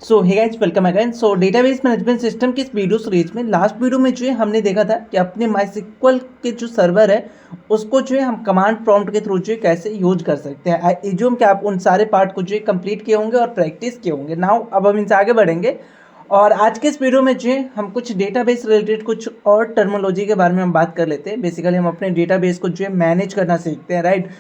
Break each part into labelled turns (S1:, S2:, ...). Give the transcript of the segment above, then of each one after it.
S1: सो hey guys welcome again. So database management system की इस video series में last video में जो है हमने देखा था कि अपने माइस्क्ल के जो सर्वर है उसको जो है हम कमांड प्रॉम्प्ट के थ्रू जो है कैसे यूज कर सकते हैं। आई एज्यूम कि आप उन सारे पार्ट को जो है कंप्लीट किए होंगे और प्रैक्टिस किए होंगे। नाउ अब हम इनसे आगे बढ़ेंगे और आज के इस वीडियो में जो है हम कुछ डेटाबेस रिलेटेड कुछ और टर्मोलॉजी के बारे में हम बात कर लेते हैं। बेसिकली हम अपने डेटाबेस को जो है मैनेज करना सीखते हैं, राइट।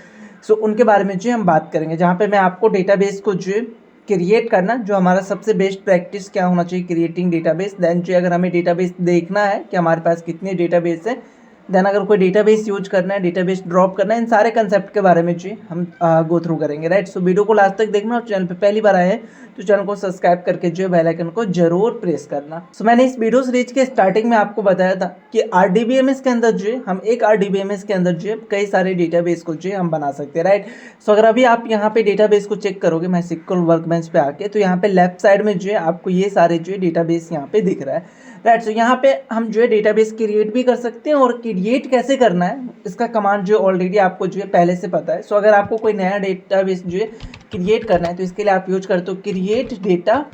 S1: सो उनके बारे में जो है हम बात करेंगे, जहाँ पे मैं आपको डेटाबेस को जो है क्रिएट करना, जो हमारा सबसे बेस्ट प्रैक्टिस क्या होना चाहिए, क्रिएटिंग डेटाबेस। देन जो अगर हमें डेटाबेस देखना है कि हमारे पास कितने डेटाबेस है, देन अगर कोई डेटाबेस यूज करना है, डेटाबेस ड्रॉप करना है, इन सारे कंसेप्ट के बारे में जो हम गो थ्रू करेंगे, राइट। सो वीडियो को लास्ट तक देखना और चैनल पे पहली बार आए हैं तो चैनल को सब्सक्राइब करके जो है बेल आइकन को जरूर प्रेस करना। सो मैंने इस वीडियो सीरीज के स्टार्टिंग में आपको बताया था कि आरडीबीएमएस के अंदर जो है हम एक आरडीबीएमएस के अंदर जो है कई सारे डेटाबेस को जो है हम बना सकते हैं, राइट। सो अगर अभी आप यहाँ पे डेटाबेस को चेक करोगे माइस्क्ल वर्कबेंच पे आके, तो यहाँ पे लेफ्ट साइड में जो है आपको ये सारे जो है डेटाबेस यहाँ पे दिख रहा है, राइट। सो यहाँ पे हम जो है डेटाबेस क्रिएट भी कर सकते हैं और क्रिएट कैसे करना है इसका कमांड जो ऑलरेडी आपको जो है पहले से पता है। सो अगर आपको कोई नया डेटाबेस जो है क्रिएट करना है तो इसके लिए आप यूज करते हो create data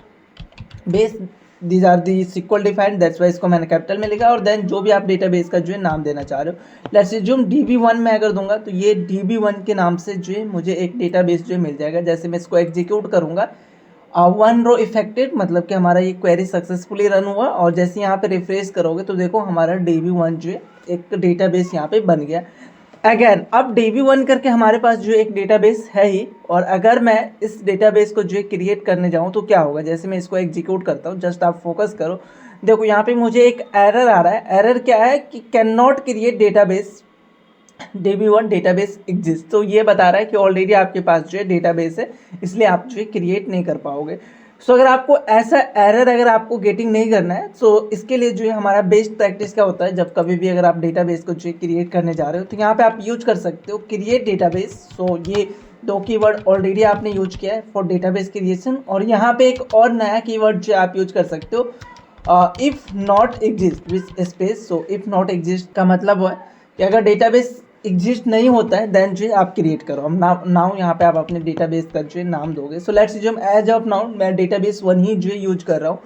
S1: base. These are the SQL defined, that's why इसको मैंने कैपिटल में लिखा। और देन जो भी आप डेटाबेस का जो है नाम देना चाह रहे हो, लेट्स अज्यूम DB1 में अगर दूंगा तो ये DB1 के नाम से जो है मुझे एक डेटाबेस जो है मिल जाएगा। जैसे मैं इसको एग्जीक्यूट करूंगा, 1 रो इफेक्टेड, मतलब कि हमारा ये क्वेरी सक्सेसफुली रन हुआ। और जैसे यहाँ पे रिफ्रेश करोगे तो देखो हमारा DB1 जो है एक डेटाबेस यहाँ पे बन गया। अगेन अब DB1 करके हमारे पास जो एक डेटाबेस है ही, और अगर मैं इस डेटाबेस को जो है क्रिएट करने जाऊँ तो क्या होगा। जैसे मैं इसको एग्जीक्यूट करता हूँ, जस्ट आप फोकस करो, देखो यहाँ पे मुझे एक एरर आ रहा है। एरर क्या है कि can not create database DB1 database exist. तो ये बता रहा है कि ऑलरेडी आपके पास जो है डेटाबेस है, इसलिए आप जो है क्रिएट नहीं कर पाओगे। सो अगर आपको ऐसा एरर अगर आपको गेटिंग नहीं करना है, सो इसके लिए जो है हमारा बेस्ट प्रैक्टिस क्या होता है, जब कभी भी अगर आप डेटाबेस को जो है क्रिएट करने जा रहे हो तो यहाँ पे आप यूज कर सकते हो क्रिएट डेटाबेस। सो ये दो कीवर्ड ऑलरेडी आपने यूज किया है फॉर डेटाबेस क्रिएशन, और यहाँ पे एक और नया कीवर्ड जो आप यूज कर सकते हो, if not exist with space. So if not exist का मतलब है कि अगर डेटाबेस एग्जिस्ट नहीं होता है देन जो है आप क्रिएट करो। हम नाउ यहाँ पे आप अपने डेटाबेस का जो है नाम दोगे। सो लेट्स जो एज ऑफ नाउ मैं डेटाबेस 1 ही जो है यूज कर रहा हूँ।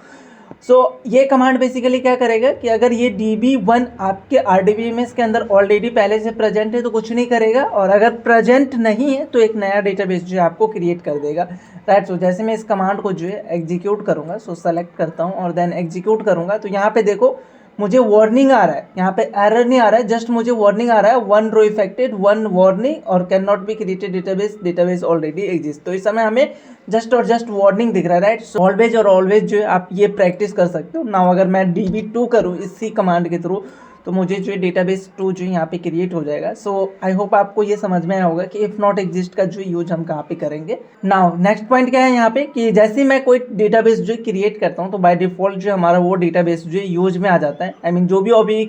S1: सो ये कमांड बेसिकली क्या करेगा कि अगर ये DB1 आपके RDBMS के अंदर ऑलरेडी पहले से प्रेजेंट है तो कुछ नहीं करेगा, और अगर प्रेजेंट नहीं है तो एक नया डेटाबेस जो है आपको क्रिएट कर देगा, राइट। सो जैसे मैं इस कमांड को जो है एग्जीक्यूट करूँगा, सो सेलेक्ट करता हूँ और देन एग्जीक्यूट करूँगा तो यहाँ पे देखो मुझे वार्निंग आ रहा है, यहाँ पे एरर नहीं आ रहा है, जस्ट मुझे वार्निंग आ रहा है 1 रो इफेक्टेड 1 वार्निंग और can not be created database already exist. तो इस समय हमें जस्ट और जस्ट वार्निंग दिख रहा है, राइट। सो ऑलवेज और ऑलवेज जो है आप ये प्रैक्टिस कर सकते हो। नाउ अगर मैं DB2 करूँ इसी कमांड के थ्रू तो मुझे जो है डेटाबेस 2 जो है यहाँ पे क्रिएट हो जाएगा। सो आई होप आपको ये समझ में आया होगा कि इफ नॉट एग्जिस्ट का जो यूज हम कहाँ पे करेंगे। नाउ नेक्स्ट पॉइंट क्या है यहाँ पे कि जैसे मैं कोई डेटाबेस जो क्रिएट करता हूँ तो बाय डिफॉल्ट जो हमारा वो डेटाबेस जो यूज में आ जाता है। आई मीन जो भी अभी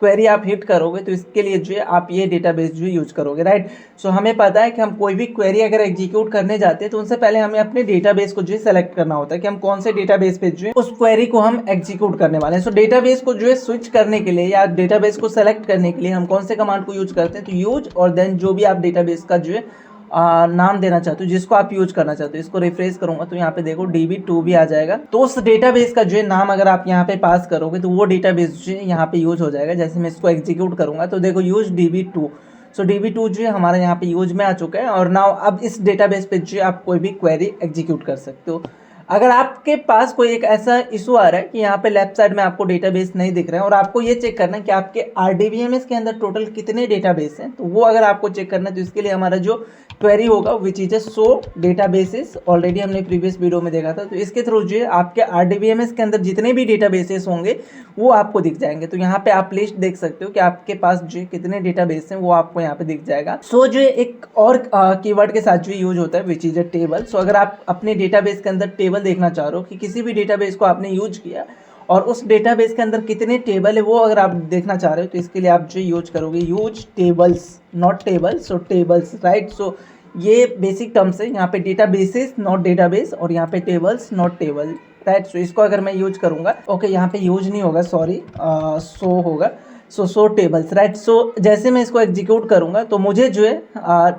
S1: क्वेरी आप हिट करोगे तो इसके लिए जो है आप ये डेटाबेस जो यूज करोगे, राइट। सो हमें पता है कि हम कोई भी क्वेरी अगर एग्जीक्यूट करने जाते हैं तो उनसे पहले हमें अपने डेटाबेस को जो है सेलेक्ट करना होता है कि हम कौन से डेटाबेस पे जो है उस क्वेरी को हम एग्जीक्यूट करने वाले हैं। सो डेटाबेस को जो है स्विच करने के लिए या डेटाबेस को सेलेक्ट करने के लिए हम कौन से कमांड को यूज करते हैं, तो यूज और देन जो भी आप डेटाबेस का जो है नाम देना चाहते हो जिसको आप यूज करना चाहते हो। इसको रिफ्रेश करूंगा तो यहाँ पे देखो DB2 भी आ जाएगा। तो उस डेटाबेस का जो है नाम अगर आप यहाँ पे पास करोगे तो वो डेटाबेस जो है यहाँ पे यूज हो जाएगा। जैसे मैं इसको एग्जीक्यूट करूंगा तो देखो यूज DB2। सो DB2 जो है हमारा यहाँ पे यूज में आ चुका है, और नाउ अब इस डेटाबेस पे जो है आप कोई भी क्वेरी एग्जीक्यूट कर सकते हो। अगर आपके पास कोई एक ऐसा इशू आ रहा है कि यहाँ पे लेफ्ट साइड में आपको डेटाबेस नहीं दिख रहा है और आपको ये चेक करना है कि आपके RDBMS के अंदर टोटल कितने डेटाबेस हैं, तो वो अगर आपको चेक करना है तो इसके लिए हमारा जो क्वेरी होगा which is show databases, already हमने प्रीवियस वीडियो में देखा था। तो इसके थ्रू जो है आपके RDBMS के अंदर जितने भी डेटाबेसेस होंगे वो आपको दिख जाएंगे। तो यहाँ पे आप लिस्ट देख सकते हो कि आपके पास जो कितने डेटाबेस हैं वो आपको यहाँ पे दिख जाएगा। सो जो एक और कीवर्ड के साथ जो यूज होता है विच इज अ टेबल। सो अगर आप अपने डेटाबेस के अंदर टेबल देखना चाह रहे हो कि किसी भी डेटाबेस को आपने यूज किया और उस डेटाबेस के अंदर कितने टेबल है वो अगर आप देखना चाह रहे हो तो इसके लिए आप जो यूज करोगे use tables, not table, so tables, right. So ये बेसिक टर्म्स है, यहाँ पे डेटाबेसेस नॉट डेटाबेस और यहाँ पे टेबल्स नॉट टेबल, राइट। सो इसको अगर मैं यूज करूंगा, ओके यहाँ पे यूज नहीं होगा, सॉरी, सो होगा। सो टेबल्स राइट। सो जैसे मैं इसको एग्जीक्यूट करूंगा तो मुझे जो है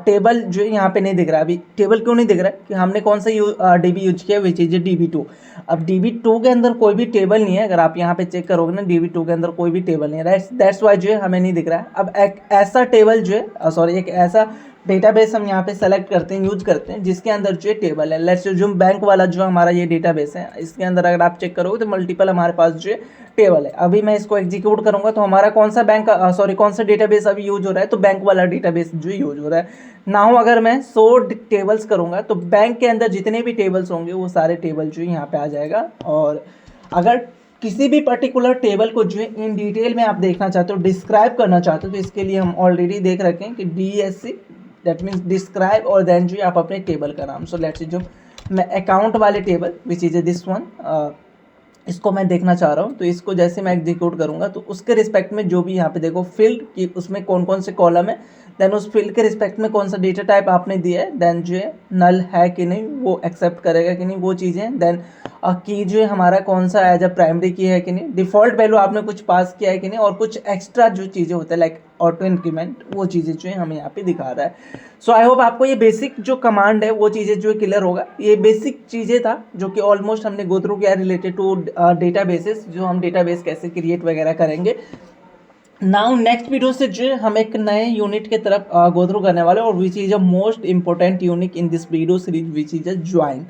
S1: टेबल जो है यहाँ पे नहीं दिख रहा। अभी टेबल क्यों नहीं दिख रहा है कि हमने कौन सा डीबी यूज किया, विच इज DB2। अब DB2 के अंदर कोई भी टेबल नहीं है। अगर आप यहाँ पे चेक करोगे ना, DB2 के अंदर कोई भी टेबल नहीं है, राइट। दैट्स वाई जो है हमें नहीं दिख रहा है। अब एक ऐसा टेबल जो है सॉरी एक ऐसा डेटाबेस हम यहाँ पे सेलेक्ट करते हैं, यूज करते हैं, जिसके अंदर जो टेबल है। लेट्स जो बैंक वाला जो हमारा ये डेटाबेस है, इसके अंदर अगर आप चेक करोगे तो मल्टीपल हमारे पास जो है टेबल है। अभी मैं इसको एग्जीक्यूट करूंगा तो हमारा कौन सा बैंक सॉरी कौन सा डेटाबेस अभी यूज हो रहा है, तो बैंक वाला डेटाबेस जो यूज हो रहा है। नाउ अगर मैं 100 टेबल्स करूंगा तो बैंक के अंदर जितने भी टेबल्स होंगे वो सारे टेबल जो यहाँ पे आ जाएगा। और अगर किसी भी पर्टिकुलर टेबल को जो है इन डिटेल में आप देखना चाहते हो, डिस्क्राइब करना चाहते हो, तो इसके लिए हम ऑलरेडी देख रखे हैं कि DSC दैट मीन्स डिस्क्राइब, और देन जो आप अपने टेबल का नाम। सो लेट्स जो मैं अकाउंट वाले table which is this one, इसको मैं देखना चाह रहा हूँ। तो इसको जैसे मैं एग्जीक्यूट करूँगा तो उसके रिस्पेक्ट में जो भी यहाँ पे देखो फील्ड कि उसमें कौन कौन से कॉलम है, देन उस फील्ड के रिस्पेक्ट में कौन सा डेटा टाइप आपने दिया है, देन जो है नल है कि नहीं, वो एक्सेप्ट करेगा कि नहीं, वो चीज़ें। देन की जो है हमारा कौन सा एज अ प्राइमरी की है कि नहीं, डिफ़ॉल्ट वैल्यू आपने कुछ पास किया है कि नहीं, और कुछ एक्स्ट्रा जो चीज़ें होता है लाइक ऑटो इंक्रीमेंट, वो चीज़ें जो है हमें यहाँ पे दिखा रहा है। सो आई होप आपको ये बेसिक जो कमांड है वो चीज़ें जो है क्लियर होगा। ये बेसिक चीज़ें था जो कि ऑलमोस्ट हमने गो थ्रू किया रिलेटेड टू डेटाबेसेस, जो हम डेटाबेस कैसे क्रिएट वगैरह करेंगे। नाउ नेक्स्ट वीडियो से जो है हम एक नए यूनिट की तरफ गो थ्रू करने वाले हैं, और which is a most important unit in this video series which is a join.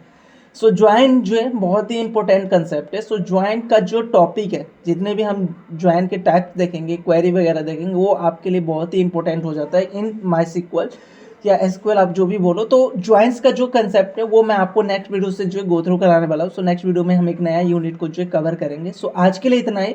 S1: So join जो है बहुत ही इंपॉर्टेंट कंसेप्ट है। सो ज्वाइन का जो टॉपिक है, जितने भी हम ज्वाइन के टाइप्स देखेंगे, क्वेरी वगैरह देखेंगे, वो आपके लिए बहुत ही इंपॉर्टेंट हो जाता है इन MySQL या SQL, आप जो भी बोलो। तो ज्वाइंस का जो कंसेप्ट है वो मैं आपको नेक्स्ट वीडियो से जो है गो थ्रू कराने वाला हूँ। सो नेक्स्ट वीडियो में हम एक नया यूनिट को जो है कवर करेंगे। सो आज के लिए इतना ही।